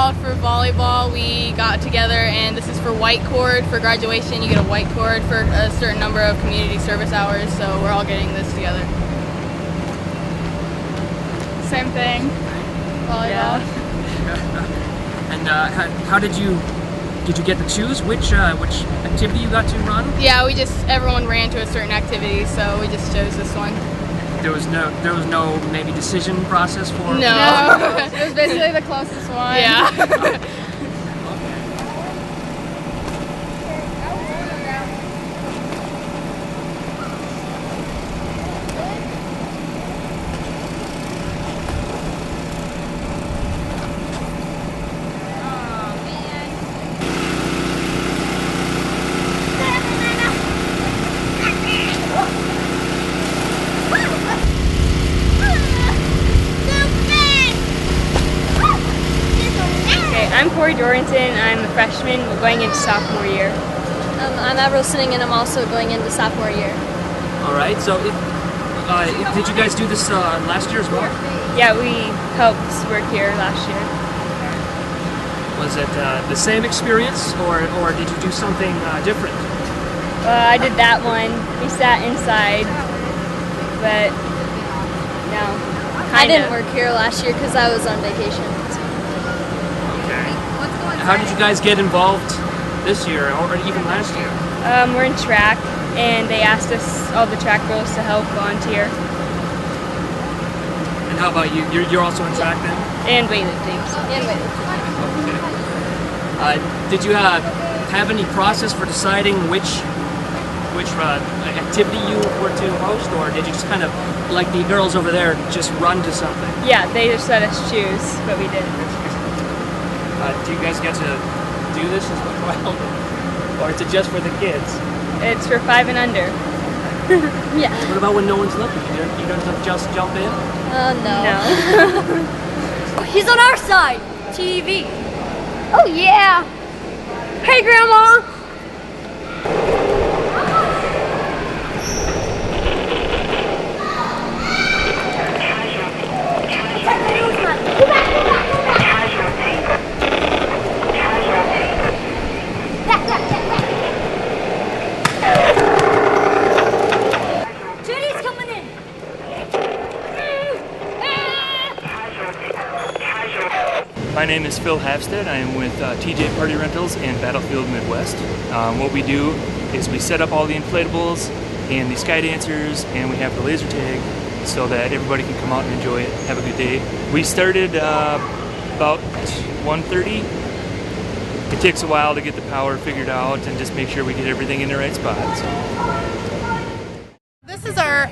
involved for volleyball. We got together, and this is for white cord. For graduation, you get a white cord for a certain number of community service hours, so we're all getting this together. Same thing. Volleyball. Yeah. And how did you get to choose which activity you got to run? Yeah, everyone ran to a certain activity, so we just chose this one. There was no maybe decision process for? No. It was basically the closest one. Yeah. I'm I'm a freshman going into sophomore year. I'm Avril Sinning and I'm also going into sophomore year. Alright, so did you guys do this last year as well? Yeah, we helped work here last year. Was it the same experience or did you do something different? I did that one. We sat inside, but no. I didn't work here last year because I was on vacation. How did you guys get involved this year or even last year? We're in track, and they asked us, all the track girls, to help volunteer. And how about you? You're also in track then? And weightlifting. Okay. Did you have any process for deciding which activity you were to host, or did you just kind of, like the girls over there, just run to something? Yeah, they just let us choose, but we didn't. Do you guys get to do this as well? Or is it just for the kids? It's for 5 and under. Yeah. What about when no one's looking? You don't just jump in? No. He's on our side. TV. Oh yeah. Hey Grandma. My name is Phil Hafstead. I am with TJ Party Rentals and Battlefield Midwest. What we do is we set up all the inflatables and the sky dancers, and we have the laser tag so that everybody can come out and enjoy it, have a good day. We started about 1:30. It takes a while to get the power figured out and just make sure we get everything in the right spot. This is our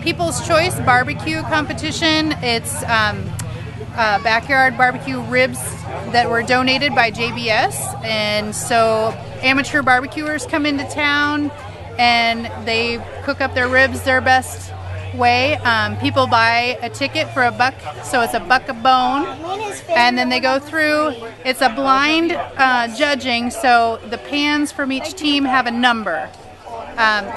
People's Choice Barbecue competition. It's backyard barbecue ribs that were donated by JBS, and so amateur barbecuers come into town and they cook up their ribs their best way. People buy a ticket for $1, so it's $1 a bone, and then they go through. It's a blind judging, so the pans from each team have a number.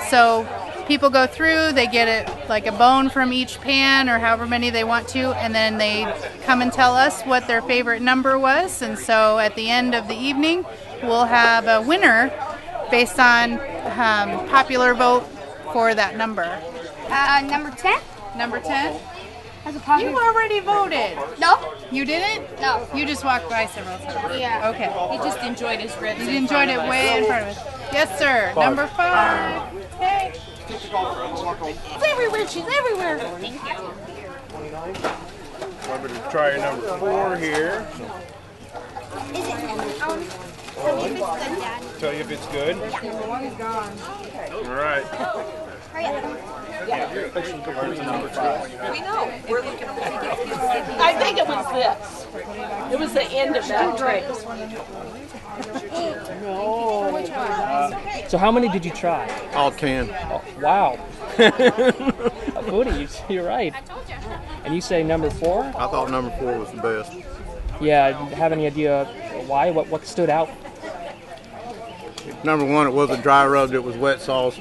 So people go through, they get it like a bone from each pan or however many they want to, and then they come and tell us what their favorite number was, and so at the end of the evening we'll have a winner based on popular vote for that number. Number 10? Number 10? You You already voted. No. You didn't? No. You just walked by several times. Yeah. Okay. He just enjoyed his ribs. You enjoyed it way in front of us. Yes, sir. Number 5. Hey. It's everywhere. She's everywhere. I'm going to try number 4 here. Is it? Tell me if it's good, Dad. Tell you if it's good. All right. Hurry up. Number 5. We know. We're looking at I think it was this. It was the end of that tray. So how many did you try? All 10. Oh, wow. Goody, you're right. And you say number 4? I thought number 4 was the best. Yeah, do you have any idea why? What stood out? Number 1, it wasn't dry rubbed, it was wet sauce.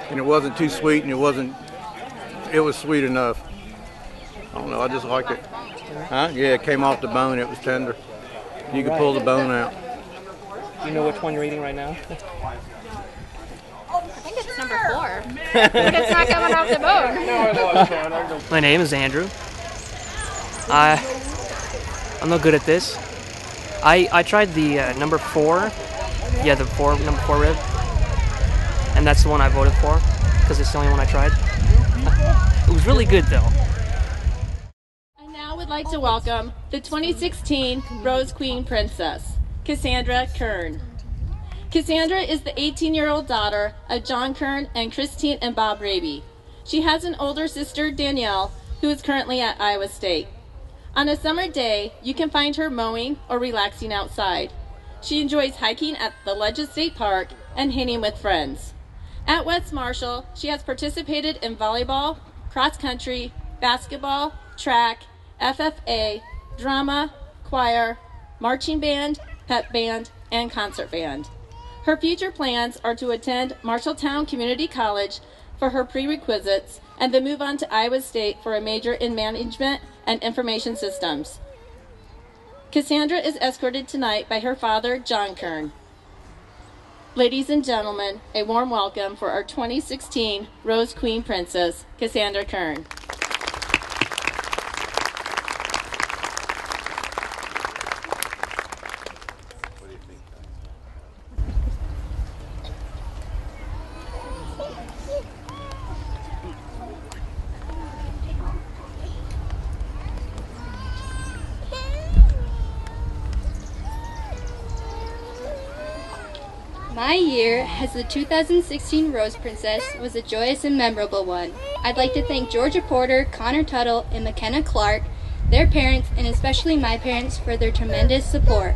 And it wasn't too sweet, and it was sweet enough. I don't know, I just like it. Huh? Yeah, it came off the bone, it was tender. You could pull the bone out. Do you know which one you're eating right now? I think it's number 4. But it's not coming off the bone. My name is Andrew. I'm not good at this. I tried the number 4. Yeah, the number 4 rib. And that's the one I voted for because it's the only one I tried. It was really good though. I now would like to welcome the 2016 Rose Queen Princess, Cassandra Kern. Cassandra is the 18-year-old daughter of John Kern and Christine and Bob Raby. She has an older sister, Danielle, who is currently at Iowa State. On a summer day, you can find her mowing or relaxing outside. She enjoys hiking at the Ledges State Park and hanging with friends. At West Marshall, she has participated in volleyball, cross country, basketball, track, FFA, drama, choir, marching band, pep band, and concert band. Her future plans are to attend Marshalltown Community College for her prerequisites and then move on to Iowa State for a major in management and information systems. Cassandra is escorted tonight by her father, John Kern. Ladies and gentlemen, a warm welcome for our 2016 Rose Queen Princess, Cassandra Kern. My year as the 2016 Rose Princess was a joyous and memorable one. I'd like to thank Georgia Porter, Connor Tuttle, and McKenna Clark, their parents, and especially my parents for their tremendous support.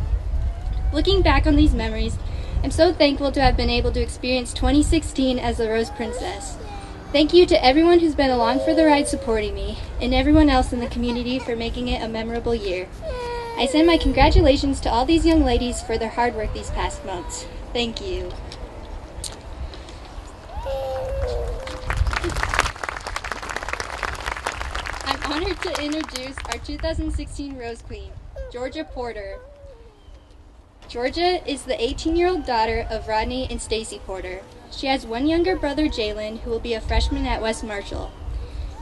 Looking back on these memories, I'm so thankful to have been able to experience 2016 as the Rose Princess. Thank you to everyone who's been along for the ride supporting me, and everyone else in the community for making it a memorable year. I send my congratulations to all these young ladies for their hard work these past months. Thank you. I'm honored to introduce our 2016 Rose Queen, Georgia Porter. Georgia is the 18-year-old daughter of Rodney and Stacy Porter. She has one younger brother, Jalen, who will be a freshman at West Marshall.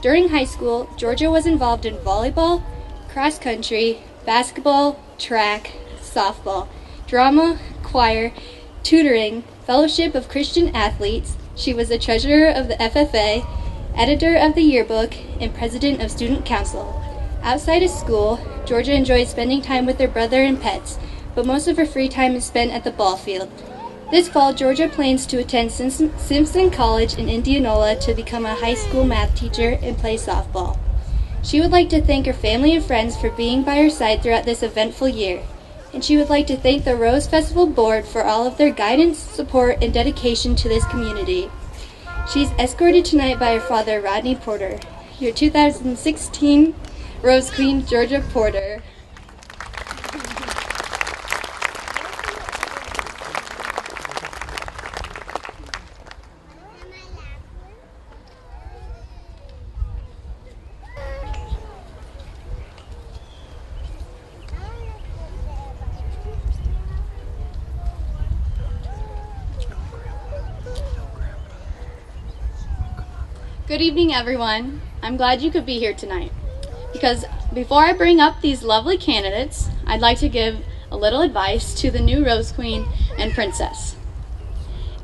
During high school, Georgia was involved in volleyball, cross country, basketball, track, softball, drama, choir, tutoring, Fellowship of Christian Athletes. She was the treasurer of the FFA, editor of the yearbook, and president of student council. Outside of school, Georgia enjoys spending time with her brother and pets, but most of her free time is spent at the ball field. This fall, Georgia plans to attend Simpson College in Indianola to become a high school math teacher and play softball. She would like to thank her family and friends for being by her side throughout this eventful year. And she would like to thank the Rose Festival Board for all of their guidance, support, and dedication to this community. She is escorted tonight by her father, Rodney Porter. Your 2016 Rose Queen, Georgia Porter. Good evening, everyone. I'm glad you could be here tonight. Because before I bring up these lovely candidates, I'd like to give a little advice to the new Rose Queen and Princess.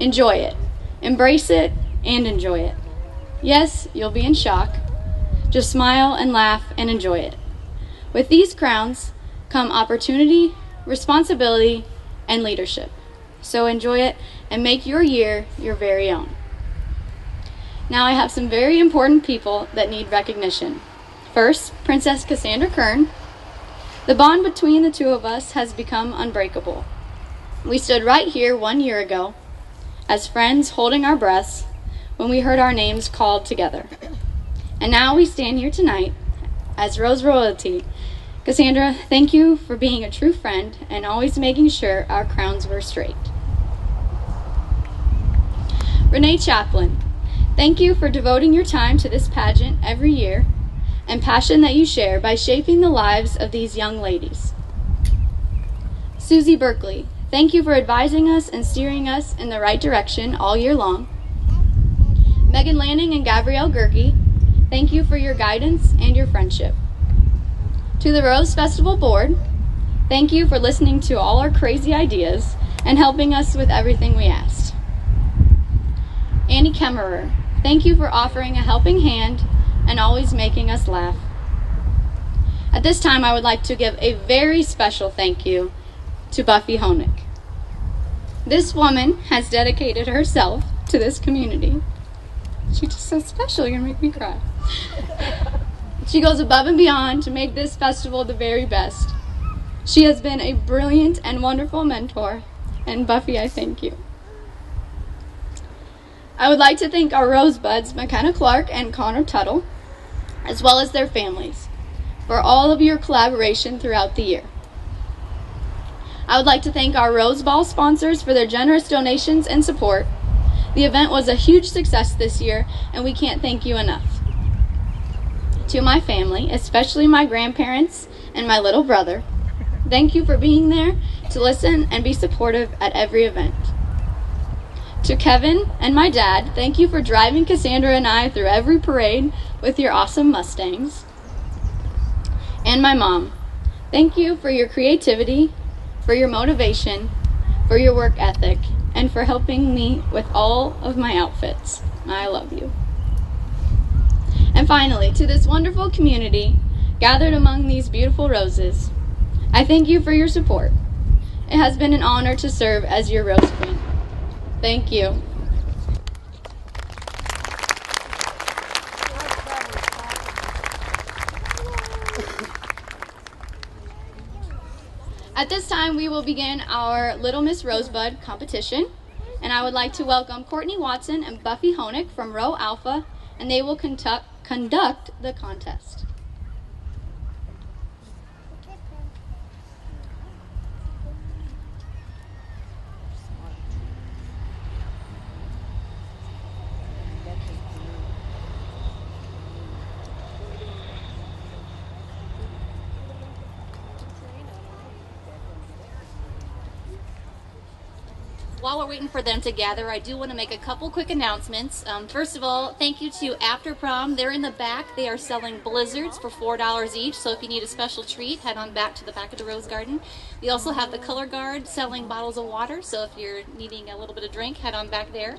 Enjoy it. Embrace it and enjoy it. Yes, you'll be in shock. Just smile and laugh and enjoy it. With these crowns come opportunity, responsibility, and leadership. So enjoy it and make your year your very own. Now I have some very important people that need recognition. First, Princess Cassandra Kern. The bond between the two of us has become unbreakable. We stood right here 1 year ago as friends holding our breaths when we heard our names called together. And now we stand here tonight as Rose royalty. Cassandra, thank you for being a true friend and always making sure our crowns were straight. Renee Chaplin. Thank you for devoting your time to this pageant every year. and passion that you share by shaping the lives of these young ladies. Susie Berkeley, thank you for advising us and steering us in the right direction all year long. Megan Lanning and Gabrielle Gerke, thank you for your guidance and your friendship. To the Rose Festival Board, thank you for listening to all our crazy ideas and helping us with everything we asked. Annie Kemmerer, thank you for offering a helping hand and always making us laugh. At this time, I would like to give a very special thank you to Buffy Honig. This woman has dedicated herself to this community. She's just so special, you're gonna make me cry. She goes above and beyond to make this festival the very best. She has been a brilliant and wonderful mentor, and Buffy, I thank you. I would like to thank our Rosebuds, McKenna Clark and Connor Tuttle, as well as their families, for all of your collaboration throughout the year. I would like to thank our Rose Ball sponsors for their generous donations and support. The event was a huge success this year, and we can't thank you enough. To my family, especially my grandparents and my little brother, thank you for being there to listen and be supportive at every event. To Kevin and my dad, thank you for driving Cassandra and I through every parade with your awesome Mustangs. And my mom, thank you for your creativity, for your motivation, for your work ethic, and for helping me with all of my outfits. I love you. And finally, to this wonderful community gathered among these beautiful roses, I thank you for your support. It has been an honor to serve as your Rose Queen. Thank you. At this time, we will begin our Little Miss Rosebud competition, and I would like to welcome Courtney Watson and Buffy Honig from Row Alpha, and they will conduct the contest. While we're waiting for them to gather, I do want to make a couple quick announcements. First of all, thank you to After Prom. They're in the back. They are selling blizzards for $4 each, so if you need a special treat, head on back to the back of the Rose Garden. We also have the Color Guard selling bottles of water, so if you're needing a little bit of drink, head on back there.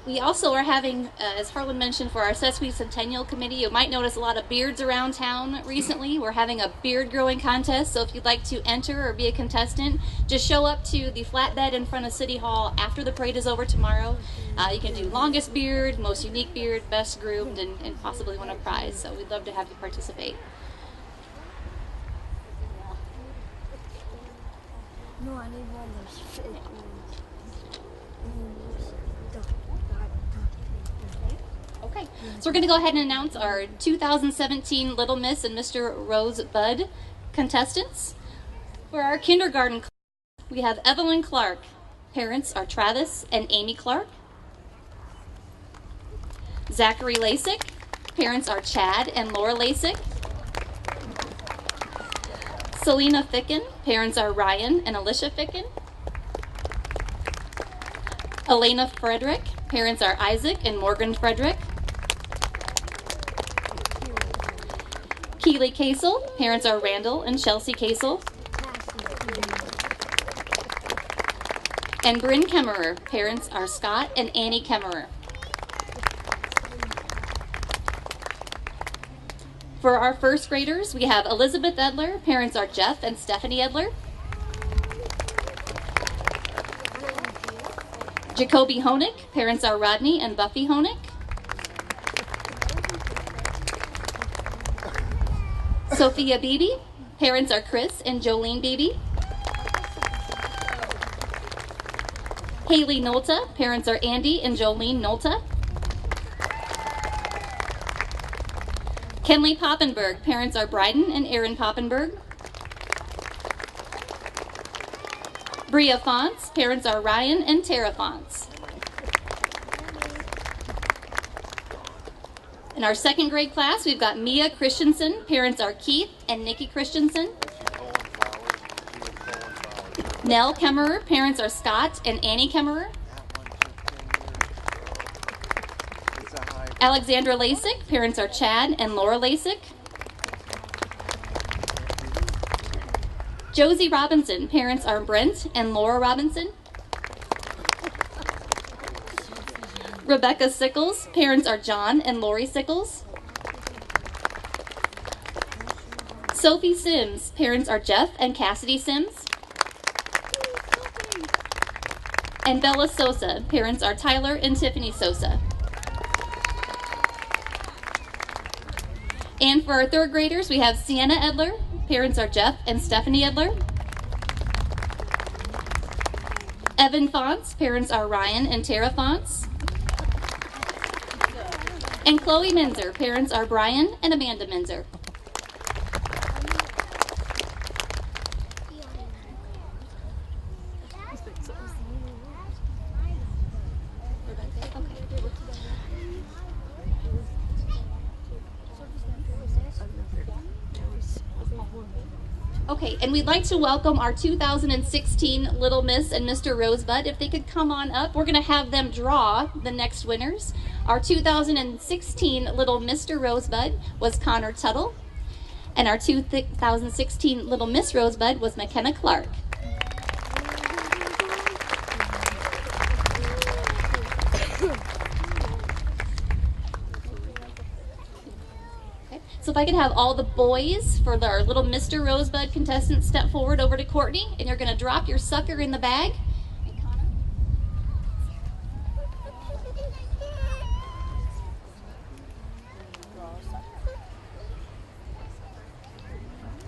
We also are having, as Harlan mentioned, for our Sesame Centennial Committee, you might notice a lot of beards around town recently. We're having a beard growing contest, so if you'd like to enter or be a contestant, just show up to the flatbed in front of City Hall after the parade is over tomorrow. You can do longest beard, most unique beard, best groomed, and possibly win a prize, so we'd love to have you participate. No, I need one of those fake ones. Okay, so we're going to go ahead and announce our 2017 Little Miss and Mr. Rosebud contestants. For our kindergarten class, we have Evelyn Clark. Parents are Travis and Amy Clark. Zachary Lasik. Parents are Chad and Laura Lasik. Selena Ficken. Parents are Ryan and Alicia Ficken. Elena Frederick. Parents are Isaac and Morgan Frederick. Keely Casel. Parents are Randall and Chelsea Casel. And Bryn Kemmerer. Parents are Scott and Annie Kemmerer. For our first graders, we have Elizabeth Edler. Parents are Jeff and Stephanie Edler. Jacoby Honig. Parents are Rodney and Buffy Honig. Sophia Beebe. Parents are Chris and Jolene Beebe. Haley Nolta. Parents are Andy and Jolene Nolta. Kenley Poppenberg. Parents are Bryden and Aaron Poppenberg. Bria Fonts. Parents are Ryan and Tara Fonts. In our second grade class, we've got Mia Christensen. Parents are Keith and Nikki Christensen. Nell Kemmerer. Parents are Scott and Annie Kemmerer. Alexandra Lasik. Parents are Chad and Laura Lasik. Josie Robinson. Parents are Brent and Laura Robinson. Rebecca Sickles. Parents are John and Lori Sickles. Sophie Sims. Parents are Jeff and Cassidy Sims. And Bella Sosa. Parents are Tyler and Tiffany Sosa. And for our third graders, we have Sienna Edler. Parents are Jeff and Stephanie Edler. Evan Fonts. Parents are Ryan and Tara Fonts. And Chloe Minzer. Parents are Brian and Amanda Minzer. Okay, and we'd like to welcome our 2016 Little Miss and Mr. Rosebud. If they could come on up, we're going to have them draw the next winners. Our 2016 Little Mr. Rosebud was Connor Tuttle, and our 2016 Little Miss Rosebud was McKenna Clark. So if I could have all the boys for our Little Mr. Rosebud contestants step forward over to Courtney, and you're going to drop your sucker in the bag.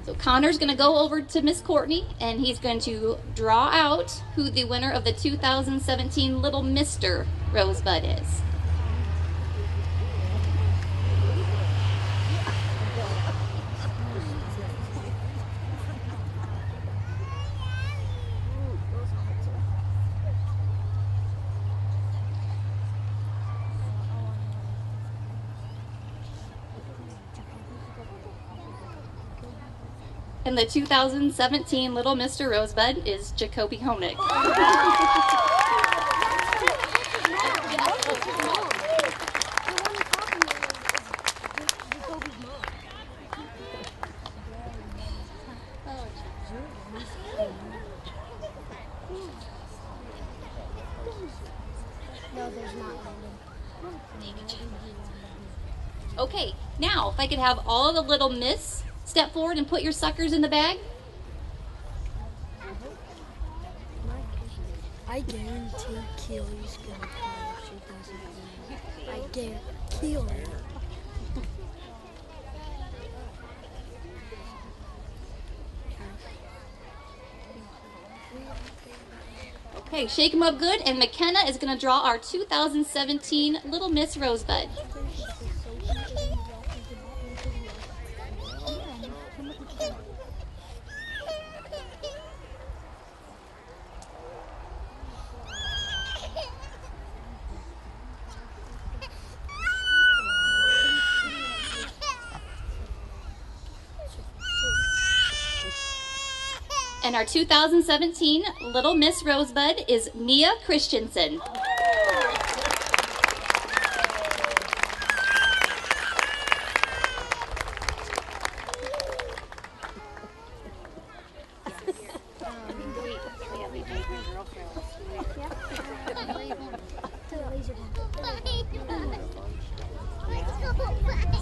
So Connor's going to go over to Miss Courtney, and he's going to draw out who the winner of the 2017 Little Mr. Rosebud is. And the 2017 Little Mr. Rosebud is Jacoby Honig. Okay, now if I could have all the Little Miss step forward and put your suckers in the bag. I guarantee Keely's gonna play if she doesn't win. I guarantee Keely. Okay, shake them up good, and McKenna is going to draw our 2017 Little Miss Rosebud. And our 2017 Little Miss Rosebud is Mia Christensen.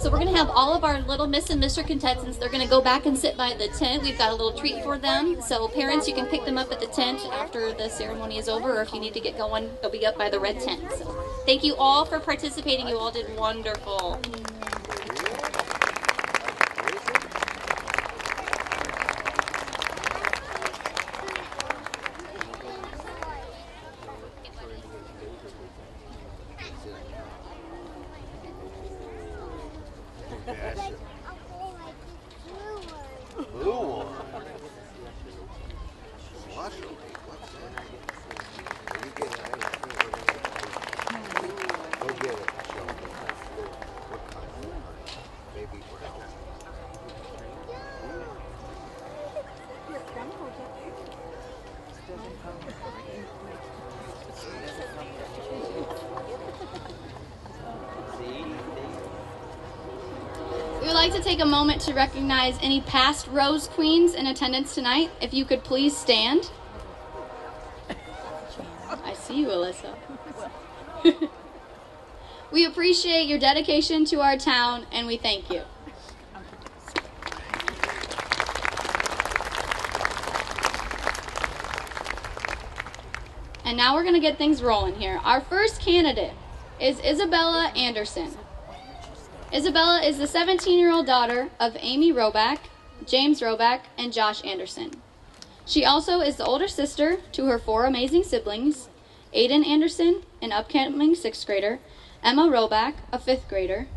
So we're going to have all of our Little Miss and Mr. contestants. They're going to go back and sit by the tent. We've got a little treat for them. So parents, you can pick them up at the tent after the ceremony is over, or if you need to get going, they'll be up by the red tent. So thank you all for participating. You all did wonderful. Blue one. What's that? You get it. Go get it. We would like to take a moment to recognize any past Rose Queens in attendance tonight. If you could please stand. I see you, Alyssa. We appreciate your dedication to our town, and we thank you. And now we're going to get things rolling here. Our first candidate is Isabella Anderson. Isabella is the 17-year-old daughter of Amy Roback, James Roback, and Josh Anderson. She also is the older sister to her 4 amazing siblings, Aiden Anderson, an upcoming 6th grader, Emma Roback, a 5th grader,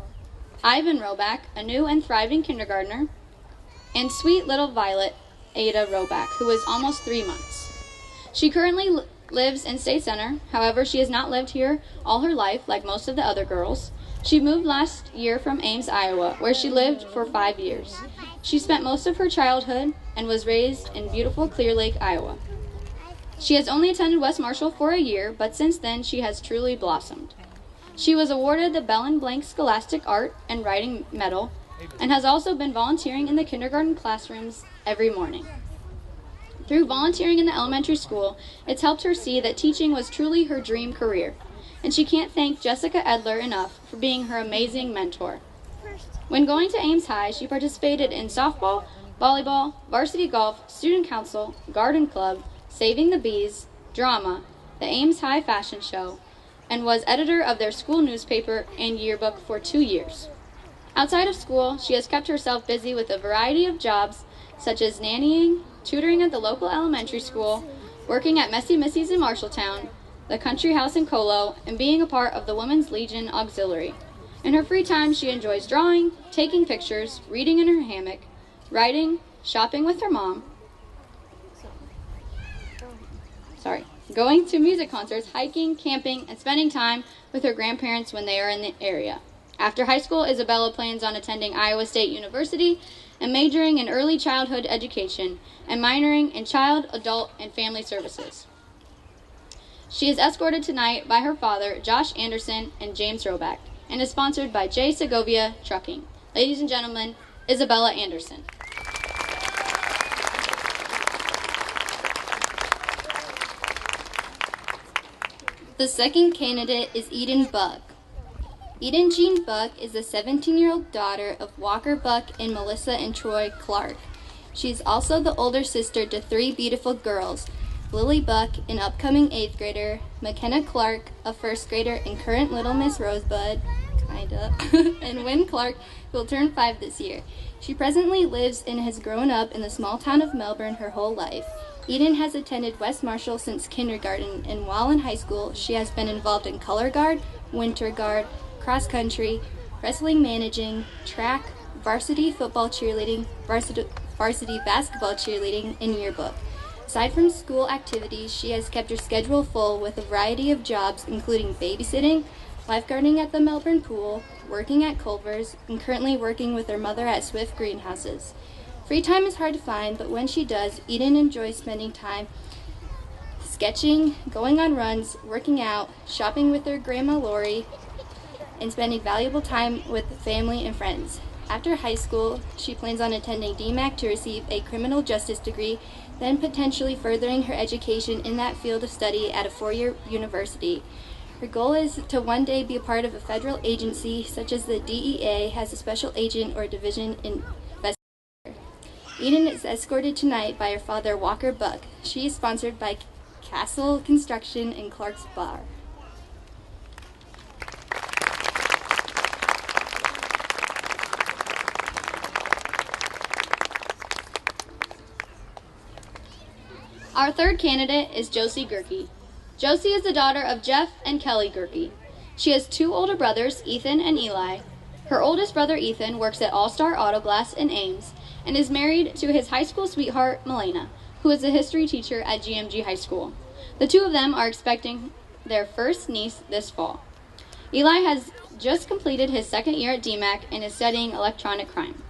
Ivan Roback, a new and thriving kindergartner, and sweet little Violet, Ada Roback, who is almost 3 months. She currently lives in State Center. However, she has not lived here all her life like most of the other girls. She moved last year from Ames, Iowa, where she lived for 5 years. She spent most of her childhood and was raised in beautiful Clear Lake, Iowa. She has only attended West Marshall for a year, but since then she has truly blossomed. She was awarded the Bell & Blank Scholastic Art and Writing Medal and has also been volunteering in the kindergarten classrooms every morning. Through volunteering in the elementary school, it's helped her see that teaching was truly her dream career, and she can't thank Jessica Edler enough for being her amazing mentor. When going to Ames High, she participated in softball, volleyball, varsity golf, student council, garden club, Saving the Bees, drama, the Ames High Fashion Show, and was editor of their school newspaper and yearbook for 2 years. Outside of school, she has kept herself busy with a variety of jobs such as nannying, tutoring at the local elementary school, working at Messy Missy's in Marshalltown, the Country House in Colo, and being a part of the Women's Legion Auxiliary. In her free time, she enjoys drawing, taking pictures, reading in her hammock, writing, shopping with her mom, going to music concerts, hiking, camping, and spending time with her grandparents when they are in the area. After high school, Isabella plans on attending Iowa State University and majoring in early childhood education and minoring in child, adult, and family services. She is escorted tonight by her father, Josh Anderson, and James Roback, and is sponsored by J. Segovia Trucking. Ladies and gentlemen, Isabella Anderson. The second candidate is Eden Buck. Eden Jean Buck is the 17-year-old daughter of Walker Buck and Melissa and Troy Clark. She is also the older sister to 3 beautiful girls, Lily Buck, an upcoming 8th grader, McKenna Clark, a 1st grader and current Little Miss Rosebud, and Wynn Clark, who will turn 5 this year. She presently lives and has grown up in the small town of Melbourne her whole life. Eden has attended West Marshall since kindergarten, and while in high school, she has been involved in color guard, winter guard, cross country, wrestling managing, track, varsity football cheerleading, varsity basketball cheerleading, and yearbook. Aside from school activities, she has kept her schedule full with a variety of jobs, including babysitting, lifeguarding at the Melbourne Pool, working at Culver's, and currently working with her mother at Swift Greenhouses. Free time is hard to find, but when she does, Eden enjoys spending time sketching, going on runs, working out, shopping with her grandma Lori, and spending valuable time with family and friends. After high school, she plans on attending DMAC to receive a criminal justice degree, then potentially furthering her education in that field of study at a 4-year university. Her goal is to one day be a part of a federal agency, such as the DEA has a special agent or division in Eden is escorted tonight by her father, Walker Buck. She is sponsored by Castle Construction and Clark's Bar. Our third candidate is Josie Gerke. Josie is the daughter of Jeff and Kelly Gerke. She has 2 older brothers, Ethan and Eli. Her oldest brother, Ethan, works at All Star Auto Glass in Ames, and is married to his high school sweetheart, Melena, who is a history teacher at GMG High School. The 2 of them are expecting their first niece this fall. Eli has just completed his 2nd year at DMAC and is studying electronic crime.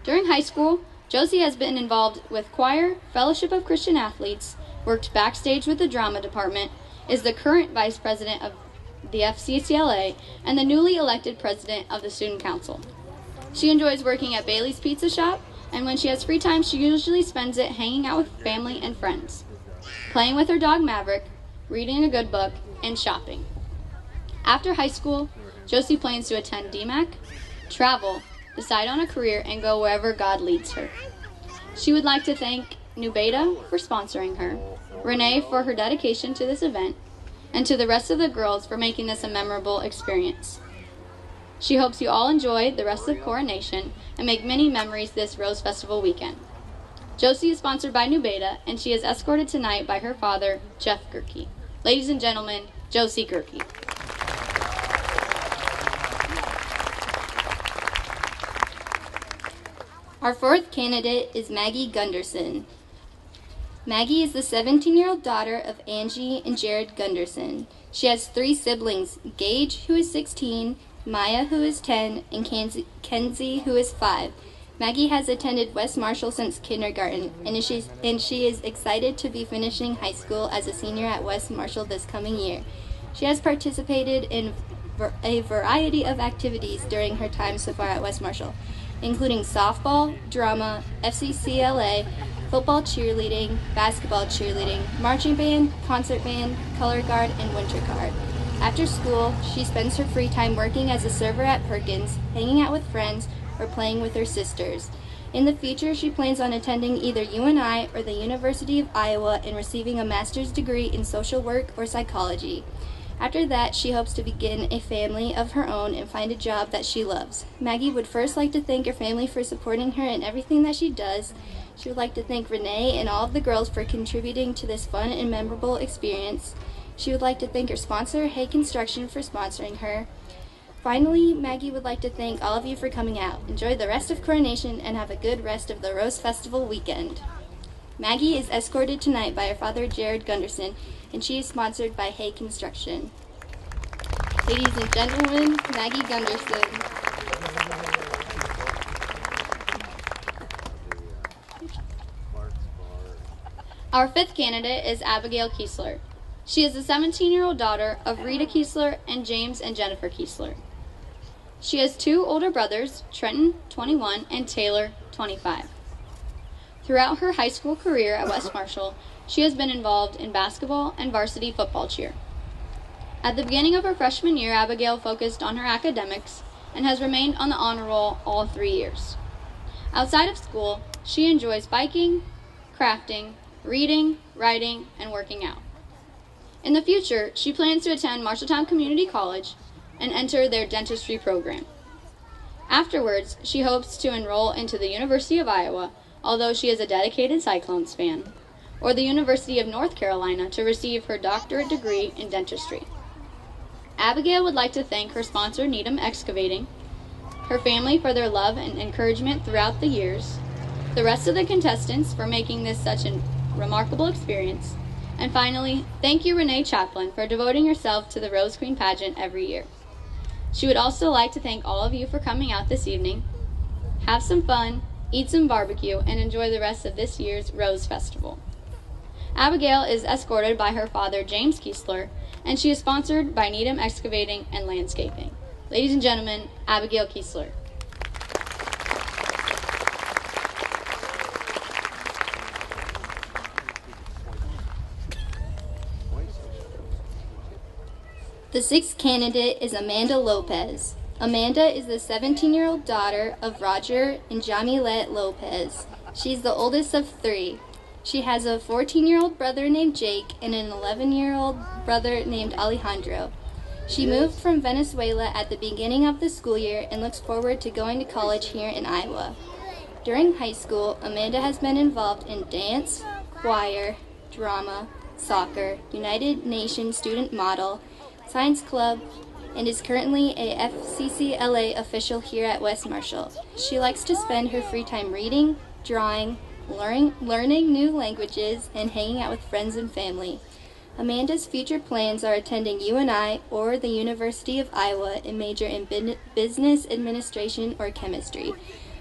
During high school, Josie has been involved with choir, Fellowship of Christian Athletes, worked backstage with the drama department, is the current vice president of the FCCLA, and the newly elected president of the Student Council. She enjoys working at Bailey's Pizza Shop, and when she has free time, she usually spends it hanging out with family and friends, playing with her dog Maverick, reading a good book, and shopping. After high school, Josie plans to attend DMAC, travel, decide on a career, and go wherever God leads her. She would like to thank New Beta for sponsoring her, Renee for her dedication to this event, and to the rest of the girls for making this a memorable experience. She hopes you all enjoy the rest of Coronation and make many memories this Rose Festival weekend. Josie is sponsored by New Beta, and she is escorted tonight by her father, Jeff Gerke. Ladies and gentlemen, Josie Gerke. Our fourth candidate is Maggie Gunderson. Maggie is the 17-year-old daughter of Angie and Jared Gunderson. She has 3 siblings, Gage, who is 16, Maya, who is 10, and Kenzie, who is 5. Maggie has attended West Marshall since kindergarten, and she is excited to be finishing high school as a senior at West Marshall this coming year. She has participated in a variety of activities during her time so far at West Marshall, including softball, drama, FCCLA, football cheerleading, basketball cheerleading, marching band, concert band, color guard, and winter guard. After school, she spends her free time working as a server at Perkins, hanging out with friends, or playing with her sisters. In the future, she plans on attending either UNI or the University of Iowa and receiving a master's degree in social work or psychology. After that, she hopes to begin a family of her own and find a job that she loves. Maggie would first like to thank her family for supporting her in everything that she does. She would like to thank Renee and all of the girls for contributing to this fun and memorable experience. She would like to thank her sponsor, Hay Construction, for sponsoring her. Finally, Maggie would like to thank all of you for coming out. Enjoy the rest of Coronation and have a good rest of the Rose Festival weekend. Maggie is escorted tonight by her father, Jared Gunderson, and she is sponsored by Hay Construction. Ladies and gentlemen, Maggie Gunderson. Our fifth candidate is Abigail Kiesler. She is the 17-year-old daughter of Rita Kiesler and James and Jennifer Kiesler. She has 2 older brothers, Trenton, 21, and Taylor, 25. Throughout her high school career at West Marshall, she has been involved in basketball and varsity football cheer. At the beginning of her freshman year, Abigail focused on her academics and has remained on the honor roll all 3 years. Outside of school, she enjoys biking, crafting, reading, writing, and working out. In the future, she plans to attend Marshalltown Community College and enter their dentistry program. Afterwards, she hopes to enroll into the University of Iowa, although she is a dedicated Cyclones fan, or the University of North Carolina to receive her doctorate degree in dentistry. Abigail would like to thank her sponsor, Needham Excavating, her family for their love and encouragement throughout the years, the rest of the contestants for making this such a remarkable experience, and finally, thank you, Renee Chaplin, for devoting yourself to the Rose Queen pageant every year. She would also like to thank all of you for coming out this evening. Have some fun, eat some barbecue, and enjoy the rest of this year's Rose Festival. Abigail is escorted by her father, James Kiesler, and she is sponsored by Needham Excavating and Landscaping. Ladies and gentlemen, Abigail Kiesler. The sixth candidate is Amanda Lopez. Amanda is the 17-year-old daughter of Roger and Jamilette Lopez. She's the oldest of 3. She has a 14-year-old brother named Jake and an 11-year-old brother named Alejandro. She moved from Venezuela at the beginning of the school year and looks forward to going to college here in Iowa. During high school, Amanda has been involved in dance, choir, drama, soccer, United Nations student model, science club, and is currently a FCCLA official here at West Marshall. She likes to spend her free time reading, drawing, learning new languages, and hanging out with friends and family. Amanda's future plans are attending UNI or the University of Iowa and major in business administration or chemistry,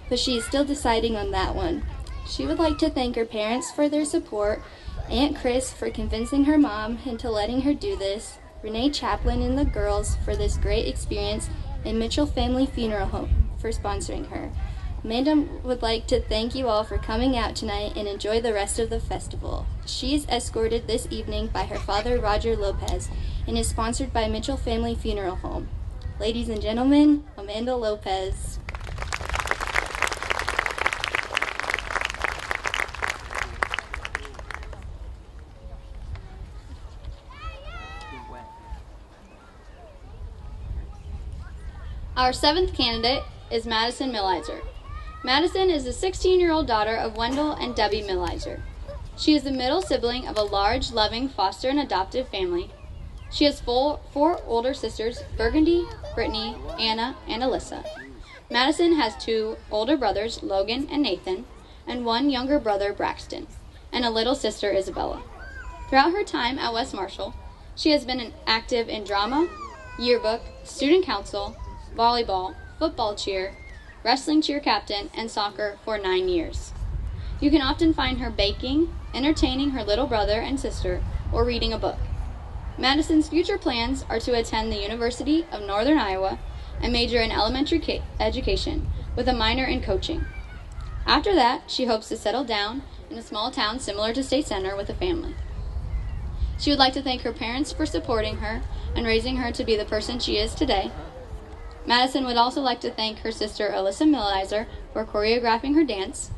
but she is still deciding on that one. She would like to thank her parents for their support, Aunt Chris for convincing her mom into letting her do this, Renee Chaplin and the girls for this great experience, and Mitchell Family Funeral Home for sponsoring her. Amanda would like to thank you all for coming out tonight and enjoy the rest of the festival. She is escorted this evening by her father, Roger Lopez, and is sponsored by Mitchell Family Funeral Home. Ladies and gentlemen, Amanda Lopez. Our seventh candidate is Madison Millizer. Madison is the 16-year-old daughter of Wendell and Debbie Millizer. She is the middle sibling of a large, loving foster and adoptive family. She has four older sisters, Burgundy, Brittany, Anna, and Alyssa. Madison has 2 older brothers, Logan and Nathan, and 1 younger brother, Braxton, and a little sister, Isabella. Throughout her time at West Marshall, she has been active in drama, yearbook, student council, volleyball, football cheer, wrestling cheer captain, and soccer for 9 years. You can often find her baking, entertaining her little brother and sister, or reading a book. Madison's future plans are to attend the University of Northern Iowa and major in elementary education with a minor in coaching. After that, she hopes to settle down in a small town similar to State Center with a family. She would like to thank her parents for supporting her and raising her to be the person she is today. Madison would also like to thank her sister Alyssa Millizer for choreographing her dance,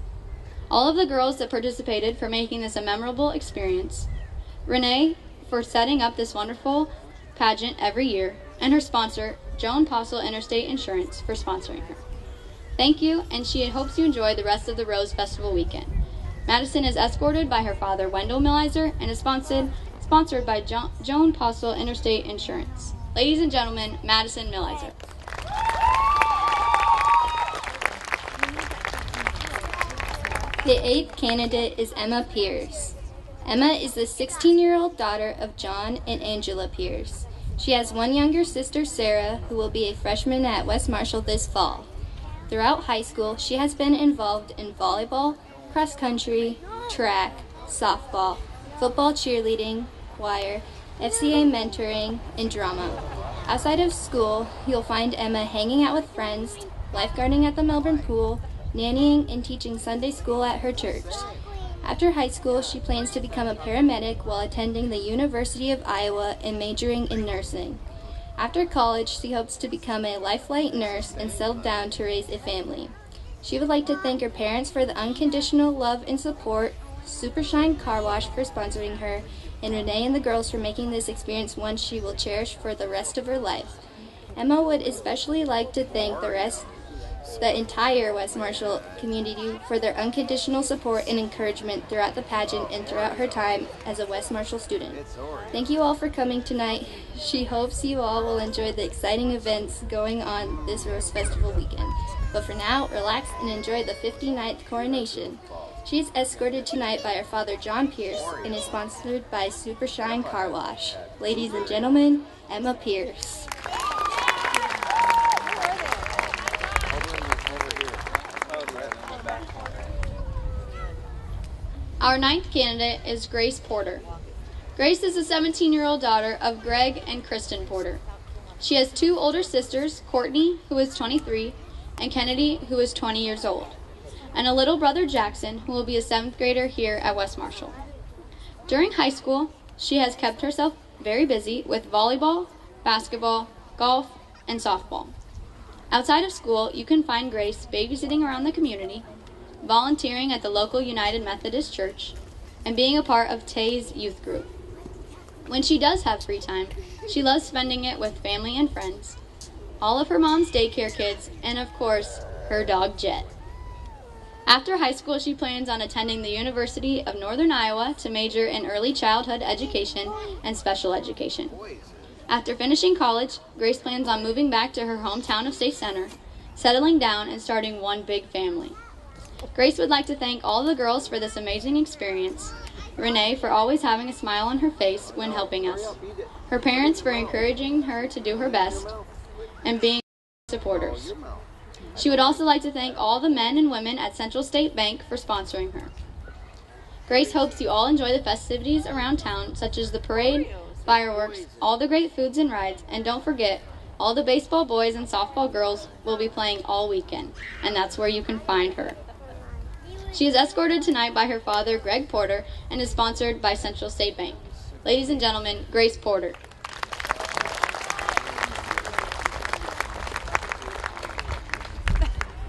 all of the girls that participated for making this a memorable experience, Renee for setting up this wonderful pageant every year, and her sponsor, Joan Postle Interstate Insurance, for sponsoring her. Thank you, and she hopes you enjoy the rest of the Rose Festival weekend. Madison is escorted by her father, Wendell Millizer, and is sponsored by Joan Postle Interstate Insurance. Ladies and gentlemen, Madison Millizer. The 8th candidate is Emma Pierce. Emma is the 16-year-old daughter of John and Angela Pierce. She has 1 younger sister, Sarah, who will be a freshman at West Marshall this fall. Throughout high school, she has been involved in volleyball, cross country, track, softball, football cheerleading, choir, FCA mentoring, and drama. Outside of school, you'll find Emma hanging out with friends, lifeguarding at the Melbourne pool, nannying, and teaching Sunday school at her church. After high school, she plans to become a paramedic while attending the University of Iowa and majoring in nursing. After college, she hopes to become a Lifeline nurse and settle down to raise a family. She would like to thank her parents for the unconditional love and support, Super Shine Car Wash for sponsoring her, and Renee and the girls for making this experience one she will cherish for the rest of her life. Emma would especially like to thank the entire West Marshall community for their unconditional support and encouragement throughout the pageant and throughout her time as a West Marshall student. Thank you all for coming tonight. She hopes you all will enjoy the exciting events going on this Rose Festival weekend. But for now, relax and enjoy the 59th coronation. She is escorted tonight by her father, John Pierce, and is sponsored by Super Shine Car Wash. Ladies and gentlemen, Emma Pierce. Our 9th candidate is Grace Porter. Grace is a 17-year-old daughter of Greg and Kristen Porter. She has 2 older sisters, Courtney, who is 23, and Kennedy, who is 20 years old, and a little brother, Jackson, who will be a 7th grader here at West Marshall. During high school, she has kept herself very busy with volleyball, basketball, golf, and softball. Outside of school, you can find Grace babysitting around the community, volunteering at the local United Methodist Church, and being a part of Tay's youth group. When she does have free time, she loves spending it with family and friends, all of her mom's daycare kids, and of course, her dog Jet. After high school, she plans on attending the University of Northern Iowa to major in early childhood education and special education. After finishing college, Grace plans on moving back to her hometown of State Center, settling down and starting one big family. Grace would like to thank all the girls for this amazing experience, Renee for always having a smile on her face when helping us, her parents for encouraging her to do her best, and being supporters. She would also like to thank all the men and women at Central State Bank for sponsoring her. Grace hopes you all enjoy the festivities around town, such as the parade, fireworks, all the great foods and rides, and don't forget, All the baseball boys and softball girls will be playing all weekend, and that's where you can find her. She is escorted tonight by her father, Greg Porter, and is sponsored by Central State Bank. Ladies and gentlemen, Grace Porter.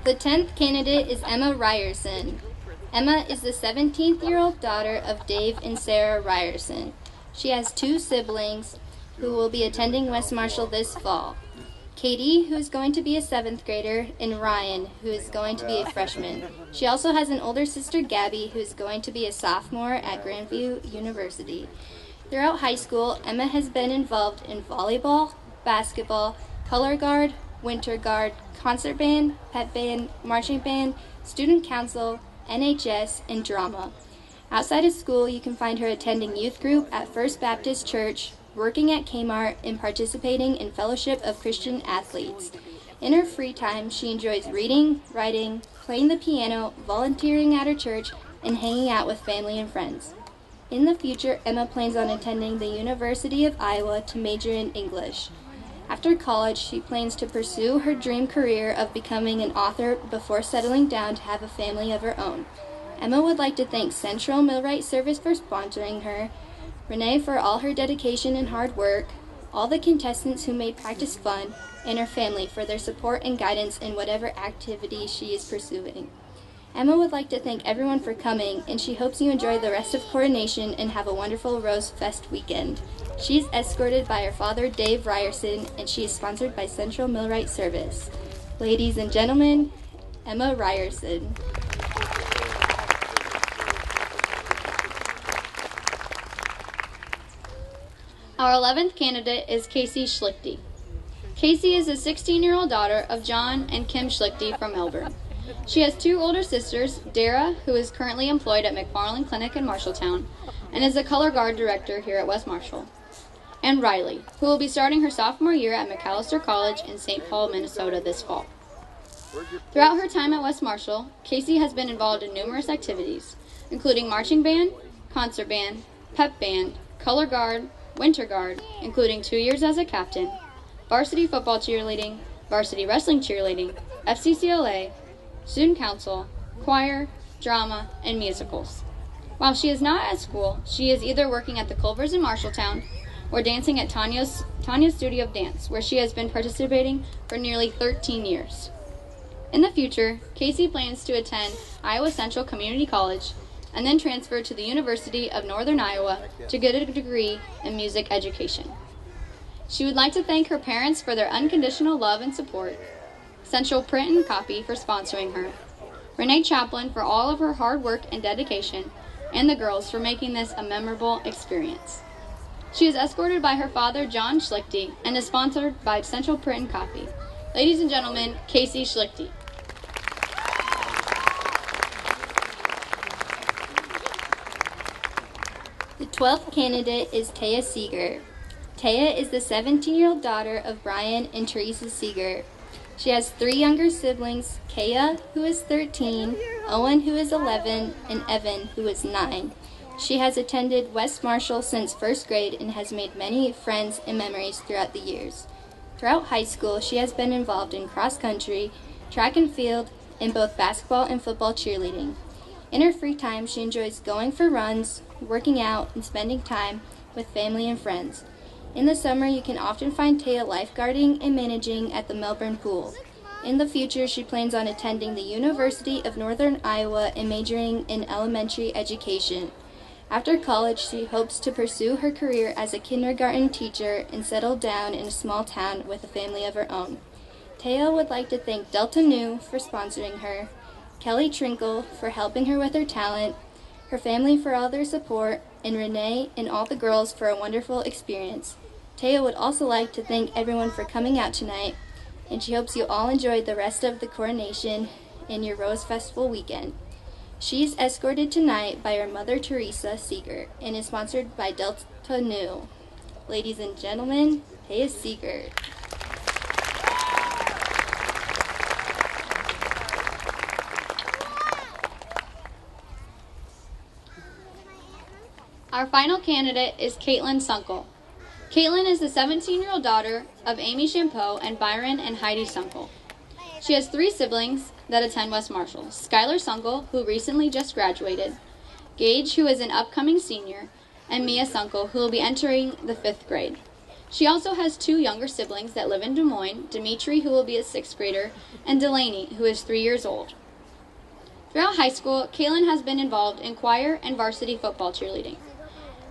The 10th candidate is Emma Ryerson. Emma is the 17th-year-old daughter of Dave and Sarah Ryerson. She has 2 siblings who will be attending West Marshall this fall. Katie, who is going to be a 7th grader, and Ryan, who is going to be a freshman. She also has an older sister, Gabby, who is going to be a sophomore at Grandview University. Throughout high school, Emma has been involved in volleyball, basketball, color guard, winter guard, concert band, pep band, marching band, student council, NHS, and drama. Outside of school, you can find her attending youth group at First Baptist Church, working at Kmart, and participating in Fellowship of Christian Athletes. In her free time, she enjoys reading, writing, playing the piano, volunteering at her church, and hanging out with family and friends. In the future, Emma plans on attending the University of Iowa to major in English. After college, she plans to pursue her dream career of becoming an author before settling down to have a family of her own. Emma would like to thank Central Millwright Service for sponsoring her, Renee for all her dedication and hard work, all the contestants who made practice fun, and her family for their support and guidance in whatever activity she is pursuing. Emma would like to thank everyone for coming, and she hopes you enjoy the rest of coronation and have a wonderful Rose Fest weekend. She is escorted by her father, Dave Ryerson, and she is sponsored by Central Millwright Service. Ladies and gentlemen, Emma Ryerson. Our 11th candidate is Casey Schlichty. Casey is a 16-year-old daughter of John and Kim Schlichty from Melbourne. She has 2 older sisters, Dara, who is currently employed at McFarland Clinic in Marshalltown and is a color guard director here at West Marshall, and Riley, who will be starting her sophomore year at McAllister College in St. Paul, Minnesota this fall. Throughout her time at West Marshall, Casey has been involved in numerous activities, including marching band, concert band, pep band, color guard, winter guard, including 2 years as a captain, varsity football cheerleading, varsity wrestling cheerleading, FCCLA, student council, choir, drama, and musicals. While she is not at school, she is either working at the Culvers in Marshalltown or dancing at Tanya's Studio of Dance, where she has been participating for nearly 13 years. In the future, Casey plans to attend Iowa Central Community College and then transfer to the University of Northern Iowa to get a degree in music education. She would like to thank her parents for their unconditional love and support, Central Print and Copy for sponsoring her, Renee Chaplin for all of her hard work and dedication, and the girls for making this a memorable experience. She is escorted by her father, John Schlichty, and is sponsored by Central Print and Copy. Ladies and gentlemen, Casey Schlichty. The 12th candidate is Taya Seeger. Taya is the 17-year-old daughter of Brian and Teresa Seeger. She has 3 younger siblings, Kaya, who is 13, Owen, who is 11, and Evan, who is 9. She has attended West Marshall since 1st grade and has made many friends and memories throughout the years. Throughout high school, she has been involved in cross country, track and field, and both basketball and football cheerleading. In her free time, she enjoys going for runs, working out, and spending time with family and friends. In the summer, you can often find Taya lifeguarding and managing at the Melbourne pool. In the future, she plans on attending the University of Northern Iowa and majoring in elementary education. After college, she hopes to pursue her career as a kindergarten teacher and settle down in a small town with a family of her own. Taya would like to thank Delta Nu for sponsoring her, Kelly Trinkle for helping her with her talent, her family for all their support, and Renee and all the girls for a wonderful experience. Taya would also like to thank everyone for coming out tonight, and she hopes you all enjoyed the rest of the coronation and your Rose Festival weekend. She is escorted tonight by her mother, Teresa Seeger, and is sponsored by Delta Nu. Ladies and gentlemen, Taya Seeger. Our final candidate is Caitlin Sunkel. Caitlin is the 17-year-old daughter of Amy Champeau and Byron and Heidi Sunkel. She has 3 siblings that attend West Marshall: Skylar Sunkel, who recently just graduated, Gage, who is an upcoming senior, and Mia Sunkel, who will be entering the 5th grade. She also has 2 younger siblings that live in Des Moines, Dimitri, who will be a 6th grader, and Delaney, who is 3 years old. Throughout high school, Caitlin has been involved in choir and varsity football cheerleading.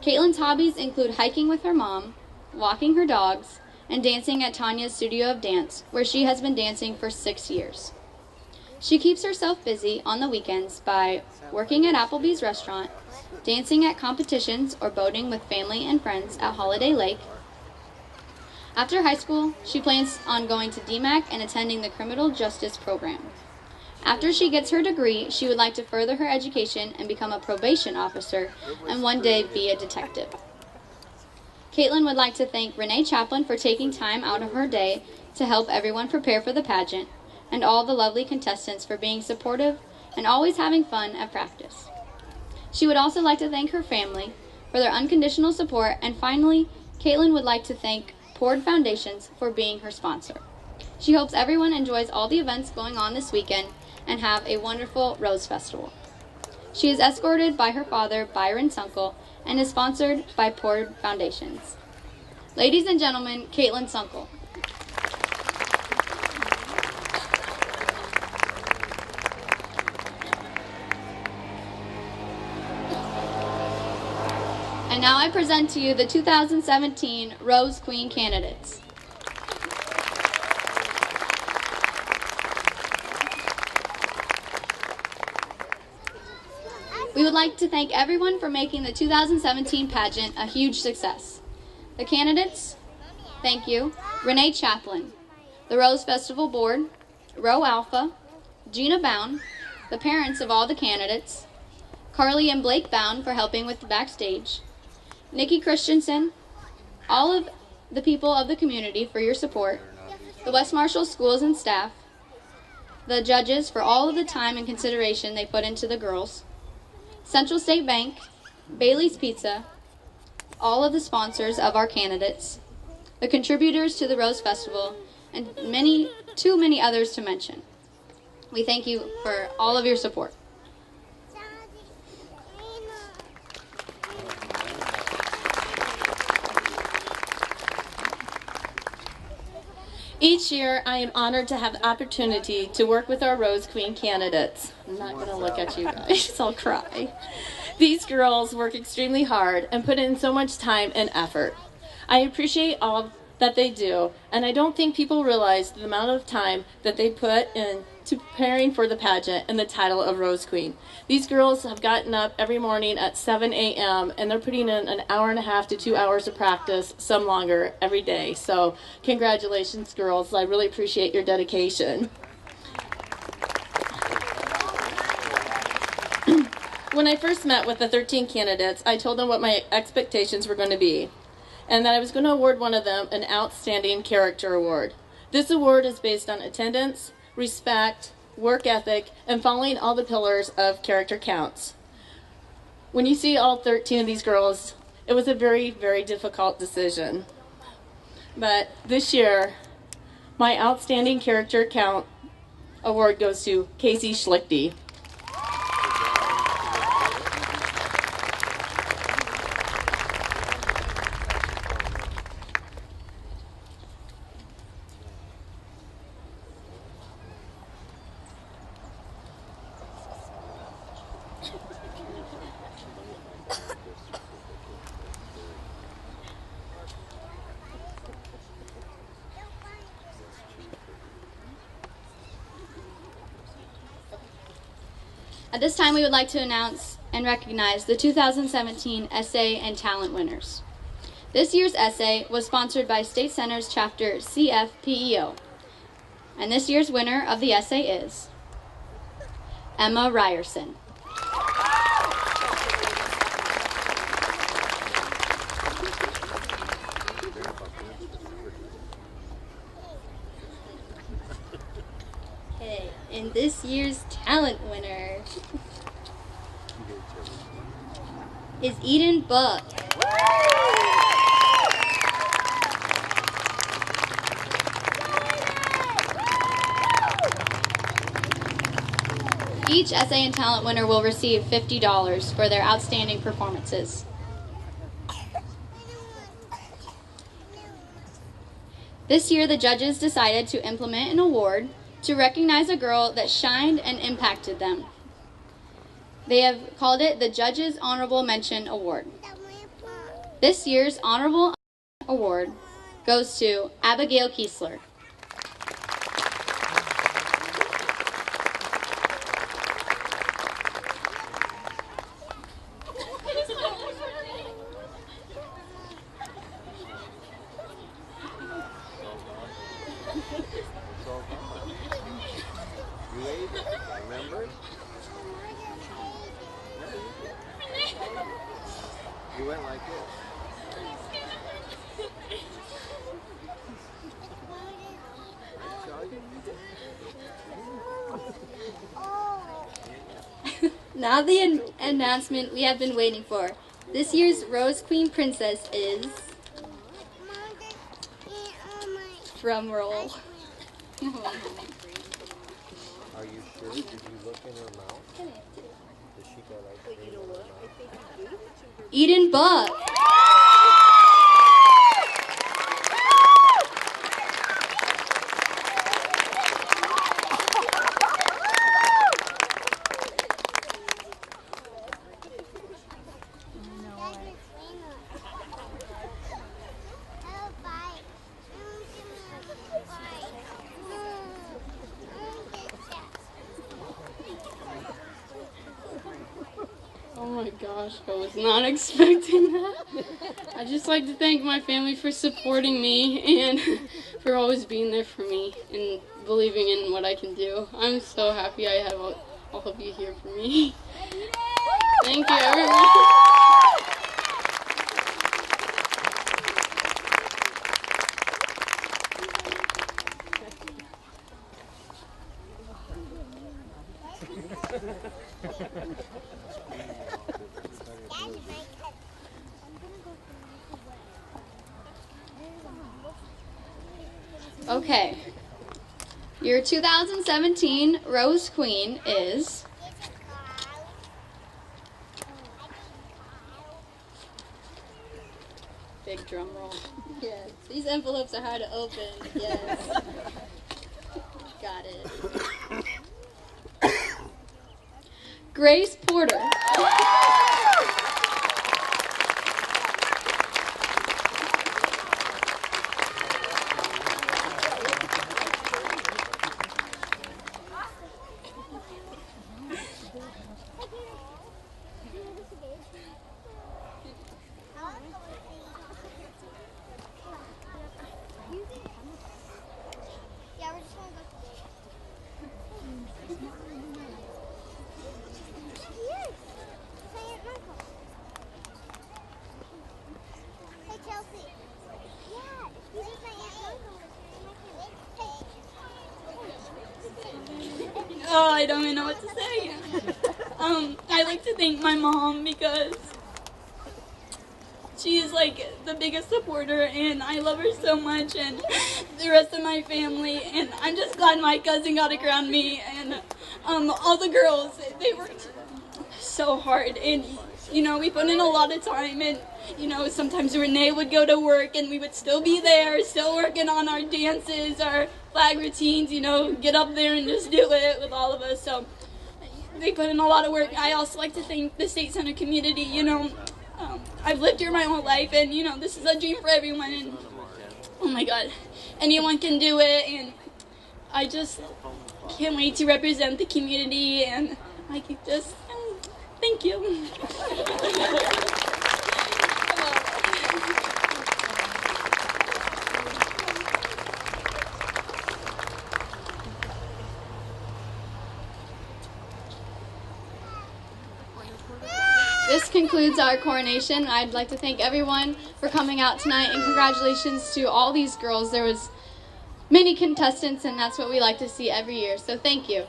Caitlin's hobbies include hiking with her mom, walking her dogs, and dancing at Tanya's Studio of Dance, where she has been dancing for 6 years. She keeps herself busy on the weekends by working at Applebee's restaurant, dancing at competitions, or boating with family and friends at Holiday Lake. After high school, she plans on going to DMAC and attending the Criminal Justice Program. After she gets her degree, she would like to further her education and become a probation officer and one day be a detective. Caitlin would like to thank Renee Chaplin for taking time out of her day to help everyone prepare for the pageant, and all the lovely contestants for being supportive and always having fun at practice. She would also like to thank her family for their unconditional support, and finally, Caitlin would like to thank Pord Foundations for being her sponsor. She hopes everyone enjoys all the events going on this weekend and have a wonderful Rose Festival. She is escorted by her father, Byron Sunkel, and is sponsored by Pord Foundations. Ladies and gentlemen, Caitlin Sunkel. And now I present to you the 2017 Rose Queen candidates. We would like to thank everyone for making the 2017 pageant a huge success. The candidates, thank you: Renee Chaplin, the Rose Festival Board, Row Alpha, Gina Bound, the parents of all the candidates, Carly and Blake Bound for helping with the backstage, Nikki Christensen, all of the people of the community for your support, the West Marshall schools and staff, the judges for all of the time and consideration they put into the girls, Central State Bank, Bailey's Pizza, all of the sponsors of our candidates, the contributors to the Rose Festival, and too many others to mention. We thank you for all of your support. Each year, I am honored to have the opportunity to work with our Rose Queen candidates. I'm not going to look at you guys, I'll cry. These girls work extremely hard and put in so much time and effort. I appreciate all that they do, and I don't think people realize the amount of time that they put into preparing for the pageant and the title of Rose Queen. These girls have gotten up every morning at 7 a.m. and they're putting in an hour and a half to 2 hours of practice, some longer, every day. So congratulations, girls. I really appreciate your dedication. When I first met with the 13 candidates, I told them what my expectations were going to be, and that I was going to award one of them an Outstanding Character Award. This award is based on attendance, respect, work ethic, and following all the pillars of character counts. When you see all 13 of these girls, it was a very, very difficult decision. But this year, my Outstanding Character Count Award goes to Casey Schlichty. At this time, we would like to announce and recognize the 2017 Essay and Talent winners. This year's essay was sponsored by State Center's chapter CFPEO, and this year's winner of the essay is Emma Ryerson. Okay, and this year's talent winner is Eden Buck. Each essay and talent winner will receive $50 for their outstanding performances. This year, the judges decided to implement an award to recognize a girl that shined and impacted them. They have called it the Judges Honorable Mention Award. This year's Honorable Award goes to Abigail Kiesler. Remember? You went like this. Now the announcement we have been waiting for. This year's Rose Queen Princess is... Drum roll. Are you sure? Did you look in her mouth? Did she go like that? You know what? Eden Buck. Oh my gosh, I was not expecting that. I'd just like to thank my family for supporting me and for always being there for me and believing in what I can do. I'm so happy I have all of you here for me. Thank you, everyone. Okay, your 2017 Rose Queen is Big drum roll. Yes, these envelopes are hard to open. Yes. Got it. Grace Porter. Oh, I don't even know what to say. I like to thank my mom because she is like the biggest supporter and I love her so much, and the rest of my family, and I'm just glad my cousin got around me, and all the girls, they worked so hard, and you know, we put in a lot of time, and you know, sometimes Renee would go to work and we would still be there, still working on our dances, our flag routines, you know, get up there and just do it with all of us. So they put in a lot of work. I also like to thank the State Center community. You know, I've lived here my whole life, and you know, this is a dream for everyone, and oh my God, anyone can do it, and I just can't wait to represent the community, and I can just thank you. This concludes our coronation. I'd like to thank everyone for coming out tonight, and congratulations to all these girls. There was many contestants, and that's what we like to see every year, so thank you.